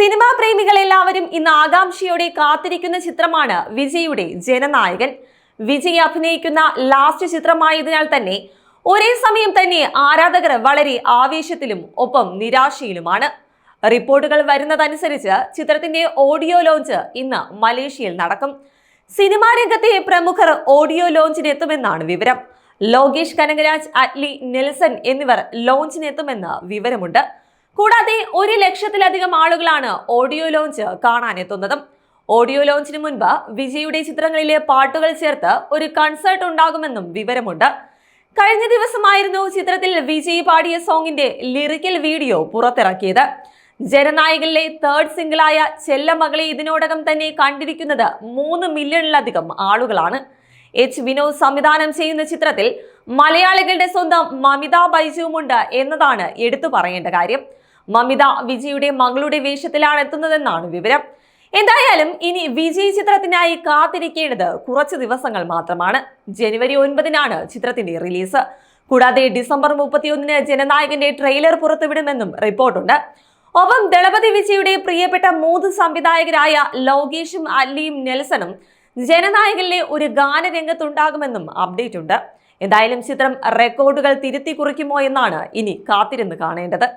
Cinema പ്രേമികൾ എല്ലാവരും ഇന്ന് ആകാംക്ഷയോടെ കാത്തിരിക്കുന്ന ചിത്രമാണ് വിജയുടെ ജനനായകൻ. വിജയ് അഭിനയിക്കുന്ന ലാസ്റ്റ് ചിത്രമായതിനാൽ തന്നെ ഒരേ സമയം തന്നെ ആരാധകർ വളരെ ആവേശത്തിലും ഒപ്പം നിരാശയിലുമാണ്. റിപ്പോർട്ടുകൾ വരുന്നതനുസരിച്ച് ചിത്രത്തിന്റെ ഓഡിയോ ലോഞ്ച് ഇന്ന് മലേഷ്യയിൽ നടക്കും. സിനിമാ രംഗത്തെ പ്രമുഖർ ഓഡിയോ ലോഞ്ചിന് എത്തുമെന്നാണ് വിവരം. ലോകേഷ് കനകരാജ്, അറ്റ്ലി, നെൽസൺ എന്നിവർ ലോഞ്ചിനെത്തുമെന്ന് വിവരമുണ്ട്. കൂടാതെ 1 ലക്ഷത്തിലധികം ആളുകളാണ് ഓഡിയോ ലോഞ്ച് കാണാനെത്തുന്നത്. ഓഡിയോ ലോഞ്ചിന് മുൻപ് വിജയുടെ ചിത്രങ്ങളിലെ പാട്ടുകൾ ചേർത്ത് ഒരു കൺസേർട്ട് ഉണ്ടാകുമെന്നും വിവരമുണ്ട്. കഴിഞ്ഞ ദിവസമായിരുന്നു ചിത്രത്തിൽ വിജയ് പാടിയ സോങ്ങിന്റെ ലിറിക്കൽ വീഡിയോ പുറത്തിറക്കിയത്. ജനനായകനിലെ 3rd സിംഗിളായ ചെല്ലമകളെ ഇതിനോടകം തന്നെ കണ്ടിരിക്കുന്നത് 3 മില്യണിലധികം ആളുകളാണ്. വിനോദ് സംവിധാനം ചെയ്യുന്ന ചിത്രത്തിൽ മലയാളികളുടെ സ്വന്തം മമിത ബൈജുവുമുണ്ട് എന്നതാണ് എടുത്തു പറയേണ്ട കാര്യം. മമിത വിജയുടെ മകളുടെ വേഷത്തിലാണ് എത്തുന്നതെന്നാണ് വിവരം. എന്തായാലും ഇനി വിജയ് ചിത്രത്തിനായി കാത്തിരിക്കേണ്ടത് കുറച്ച് ദിവസങ്ങൾ മാത്രമാണ്. ജനുവരി 9-നാണ് ചിത്രത്തിന്റെ റിലീസ്. കൂടാതെ ഡിസംബർ 31-ന് ജനനായകന്റെ ട്രെയിലർ പുറത്തുവിടുമെന്നും റിപ്പോർട്ടുണ്ട്. ഒപ്പം ദളപതി വിജയുടെ പ്രിയപ്പെട്ട 3 സംവിധായകരായ ലോകേഷും അല്ലിയും നെൽസണും ജനനായകനിലെ ഒരു ഗാനരംഗത്തുണ്ടാകുമെന്നും അപ്ഡേറ്റ് ഉണ്ട്. എന്തായാലും ചിത്രം റെക്കോർഡുകൾ തിരുത്തി കുറിക്കുമോ എന്നാണ് ഇനി കാത്തിരുന്ന് കാണേണ്ടത്.